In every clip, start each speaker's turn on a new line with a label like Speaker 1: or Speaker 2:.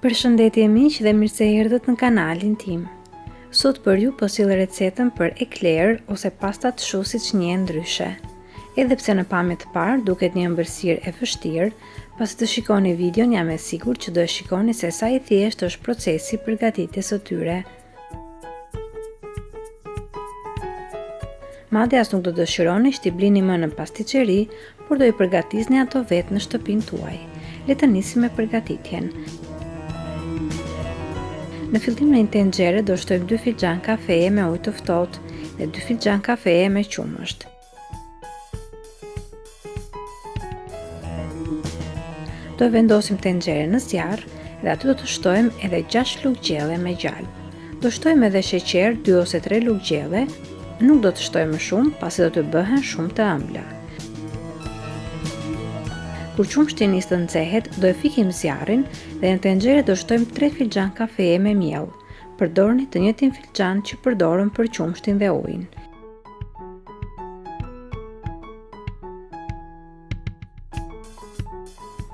Speaker 1: Përshëndetje miq dhe mirë se erdhët në kanalin tim. Sot për ju po sill recetën për Eclair ose pasta të shu siç njihen ndryshe. Edhe pse në pamje të parë duket një ëmbëlsirë e vështirë, pasi të shikoni videon jam e sigurt që do e shikoni se sa i thjeshtë është procesi i përgatitjes së tyre. Madje as nuk do dëshironi që t'i blini më në pasticeri, por do i përgatisni ato vetë në shtëpinë tuaj. Le të nisim me përgatitjen. Në fillim në një tenxhere do shtojmë 2 filxhan kafeje me ujë të ftohtë dhe 2 filxhan kafeje me qumesht. Do vendosim tenxhere në zjarr dhe aty do të shtojmë edhe 6 luge gjelle me gjalpe. Do shtojmë edhe sheqer 2 ose 3 luge gjelle, nuk do të shtojmë më shumë pasi do të bëhen shumë të ëmbla. Kur qumeshti nis të nxehet, do e fikim zjarrin dhe në tenxhere do shtojmë 3 filxhan kafeje me miell. Përdorni të njëjtin filxhan që përdorëm për qumeshtin dhe ujin.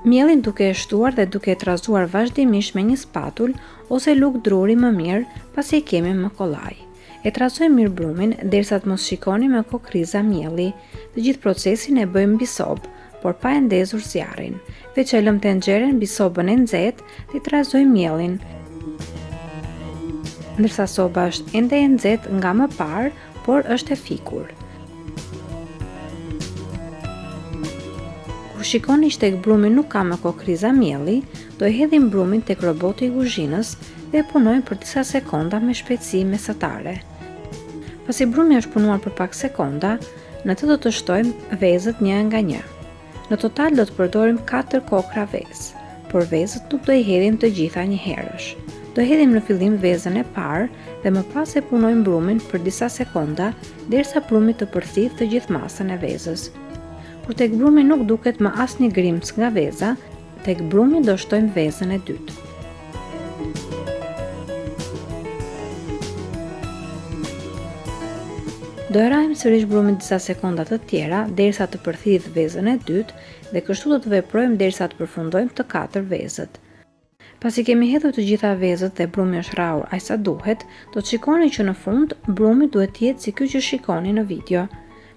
Speaker 1: Miellin duke e shtuar dhe duke e trazuar vazhdimisht me një spatull ose lug druri më mirë pasi e kemi më kollaj. E trazojmë mirë brumin derisa të mos shikoni me kokriza mielli. Të gjithë procesin e bëjmë mbi sobë, por pa e ndezur zjarrin. Veç e lëm tenxheren mbi sobën e nxehtë dhe trazojmë miellin. Ndërsa soba është ende e nxehtë nga më parë, por është e fikur. Kur shikoni që tek brumi nuk ka më kokriza mielli, do e hedhim brumin tek roboti i kuzhinës dhe e punojmë për disa sekonda me shpejtësi mesatare. Pasi brumi është punuar për pak sekonda, në të do të shtojmë vezët një nga një. Në total do të përdorim 4 kokra vezë, por vezët nuk do i hedhim të gjitha një herësh. Do hedhim në fillim vezën e parë dhe më pas e punojmë brumin për disa sekonda derisa brumi të përthith të gjithë masën e vezës. Kur tek brumi nuk duket më asnjë grimc nga veza, tek brumi do shtojmë vezën e dytë. Do e rajmë sërish brumin disa sekonda të tjera derisa të përthith vezën e dytë dhe kështu do të veprojmë derisa të përfundojmë të 4 vezët. Pasi kemi hedhur të gjitha vezët dhe brumi është rrahur aq sa duhet, do të shikoni që në fund brumi duhet të jetë si ky që shikoni në video.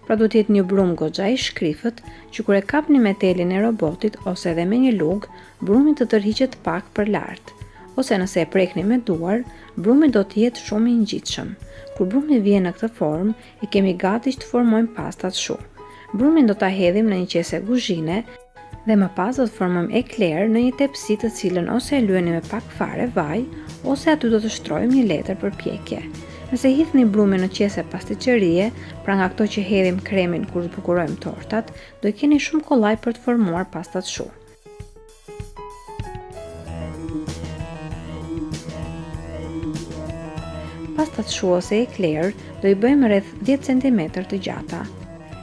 Speaker 1: Pra duhet të jetë një brum goxha i shkrifët që kur e kapni me telin e robotit ose edhe me një lugë, brumi të tërhiqet pak për lart. Ose nëse e prekni me duar, brumi do të jetë shumë i ngjitshëm. Kur brumi vjen në këtë formë, e kemi gati që të formojmë pastat shu. Brumin do ta hedhim në një qese kuzhine dhe më pas do të formojmë Eclair në një tepsi të cilën ose e lyeni me pak fare vaj, ose aty do të shtrojmë një letër për pjekje. Nëse hidhni brumin në qese pasticerie, pra nga ato që hedhim kremin kur zbukurojmë tortat, do i keni shumë kollaj për të formuar pastat shu. Pastat shu ose Eclair do i bëjmë rreth 10 cm të gjata.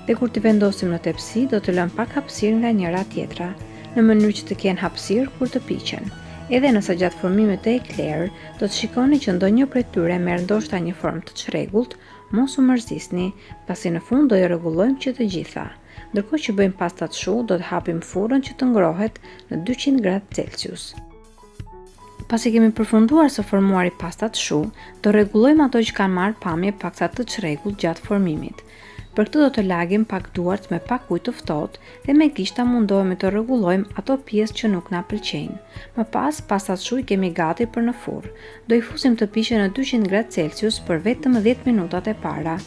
Speaker 1: Dhe kur t'i vendosim në tepsi, do të lëm pak hapësirë nga njëra tjetra, në mënyrë që të kenë hapësirë kur të piqen. Edhe nëse gjatë formimit të Eclair, do të shikoni që ndonjë prej tyre merr ndoshta një formë të çrregullt, mos u mërzisni, pasi në fund do i rregullojmë që të gjitha. Ndërkohë që bëjmë pastat shu, do të hapim furrën që të ngrohet në 200 gradë Celsius. Pasi kemi përfunduar së formuari pastat shu, do rregullojmë ato që kanë marrë pamje paksa të çrregullt gjatë formimit. Për këtë do të lagim pak duart me pak ujë të ftohtë dhe me gishta mundohemi të rregullojmë ato pjesë që nuk na pëlqejnë. Më pas, pastat shu i kemi gati për në furrë. Do i fusim të piqen në 200 gradë Celsius për vetëm 10 minutat e para.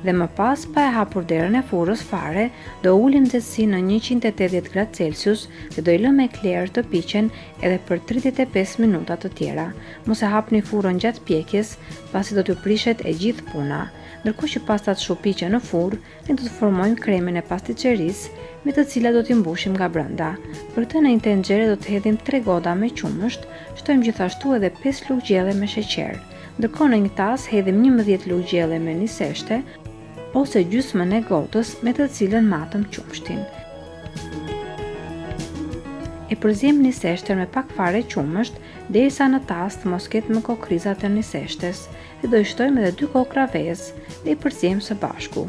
Speaker 1: Dhe më pas, pa e hapur derën e furrës fare, do ulim nxehtësinë në 180 gradë Celsius dhe do i lëmë Eclair të piqen edhe për 35 minuta të tjera. Mos e hapni furrën gjatë pjekjes, pasi do t'ju prishet e gjithë puna. Ndërkohë që pastat shu piqen në furrë, ne do të formojmë kremin e pasticerisë, me të cilat do t'i mbushim nga brenda. Për këtë në një tenxhere do të hedhim 3 gota me qumesht, shtojmë gjithashtu edhe 5 luge gjelle me sheqer. Ndërkohë në një tas hedhim 11 luge gjelle me niseshte ose gjysmën e gotës me të cilën matëm qumeshtin. E përziem niseshten me pak fare qumesht derisa në tas të mos ketë më kokrizat e niseshtes dhe do i shtojmë edhe 2 kokra vezë dhe i përziem së bashku.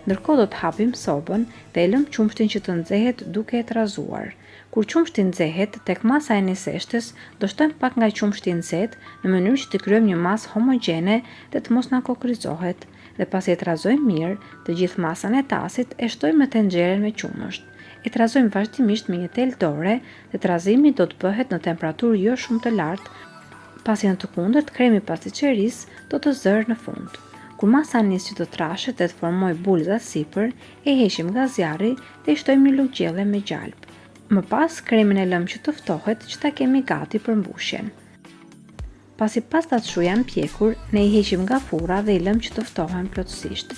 Speaker 1: Ndërkohë do të hapim sobën dhe e lëm qumeshtin që të nxehet duke e trazuar. Kur qumeshti nxehet, tek masa e niseshtes, do shtojmë pak nga qumeshti i nxehtë në mënyrë që të krijojmë një masë homogjene dhe të mos na kokrizohet. Dhe pasi e trazojmë mirë, të gjithë masën e tasit e shtojmë në tenxhere me qumesht. E trazojmë vazhdimisht me një tel dore dhe trazimi do të bëhet në temperaturë jo shumë të lartë, pasi në të kundërt kremi pasticerise do të zërë në fund. Kur masa nis që të trashet dhe të formoj bulza sipër, e heqim nga zjarri dhe i shtojmë një lugë gjelle me gjalp. Më pas, kremin e lëmë që të ftohet që ta kemi gati për mbushjen. Pasi pastat shu janë pjekur, ne i heqim nga furra dhe i lëmë që të ftohen plotësisht.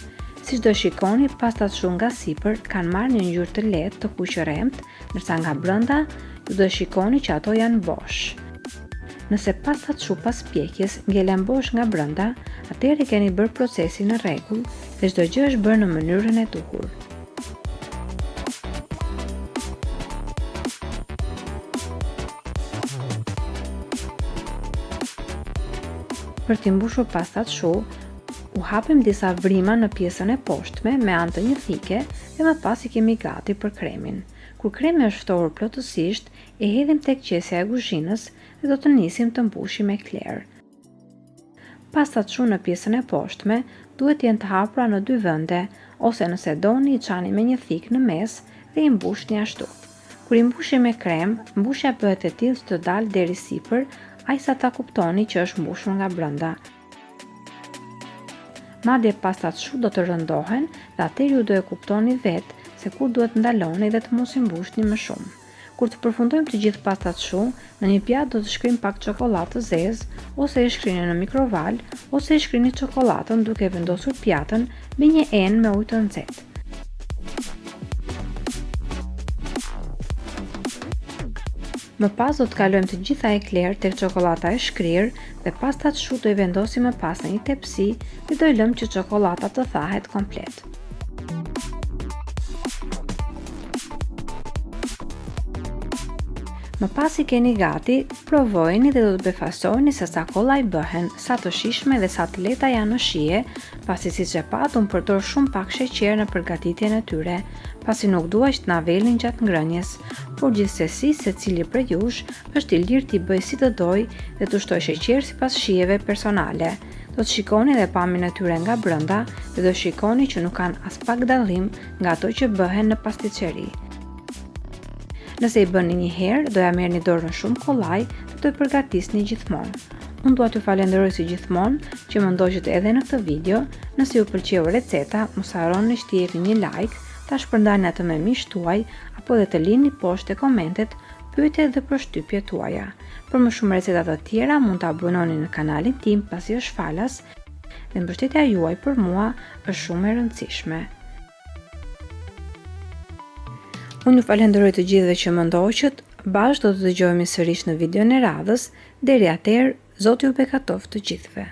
Speaker 1: Siç do shikoni, pastat shu nga sipër kanë marrë një ngjyrë të lehtë të kuqëremt, ndërsa nga brenda ju do shikoni që ato janë bosh. Nëse pastat shu pas pjekjes ngelen bosh nga brenda, atëherë keni bërë procesin në rregull dhe çdo gjë është bërë në mënyrën e duhur. Për t'i mbushur pastat shu, u hapim disa vrima në pjesën e poshtme me anë të një thike dhe më pas i kemi gati për kremin. Kur kremi është ftohur plotësisht, e hedhim tek qesja e kuzhinës dhe do të nisim të mbushim me Eclair. Pastat shu në pjesën e poshtme duhet jenë të hapura në dy vende, ose nëse doni i çani me një thik në mes dhe i mbushni ashtu. Kur i mbushim me krem, mbushja bëhet e tillë që të dalë deri sipër, ajsa ta kuptoni që është mbushur nga brenda. Madje pastat shu do të rëndohen dhe atëherë ju do e kuptoni vetë se kur duhet ndaloni dhe të mos i mbushni më shumë. Kur të përfundojmë të gjithë pastat shu, në një pjatë do të shkrim pak çokollatë zeze, ose e shkrini në mikrovalë, ose e shkrini çokollatën duke vendosur pjatën me një enë me ujë të nxehtë. Më pas do të kalojmë të gjitha Eclair tek çokolata e shkrire dhe pastat shu do i vendosim më pas në një tepsi dhe do i lëmë që çokolata të thahet komplet. Më pas i keni gati, provojeni dhe do të befasoni se sa kollaj bëhen, sa të shishme dhe sa të lehta janë në shije, pasi siç e pat unë përdor shumë pak sheqer në përgatitjen e tyre, pasi nuk dua që të na velin gjatë ngrënjes, por gjithsesi secili prej jush është i lirë t'i bëj si të doj dhe të shtoj sheqer sipas shijeve personale. Do të shikoni dhe pamjen e tyre nga brenda dhe do shikoni që nuk kanë as pak dallim nga ato që bëhen në pasticeri. Nëse i bëni një herë, doja merrni dorën shumë kollaj dhe do i përgatisni gjithmonë. Unë dua t'ju falenderoj si gjithmonë që më ndoqët edhe në këtë video. Nëse ju pëlqeu receta, mos harroni që t'i jepni një like, ta shpërndani atë me miqtë tuaj apo dhe të lini poshtë te komentet pyetje dhe përshtypjet tuaja. Për më shumë receta të tjera mund të abononi në kanalin tim pasi është falas dhe mbështetja juaj për mua është shumë e rëndësishme. Unë ju falenderoj të gjithëve që më ndoqët, bashkë do të dëgjohemi sërish në videon e radhës, deri atëherë, Zoti ju bekatoft të gjithëve.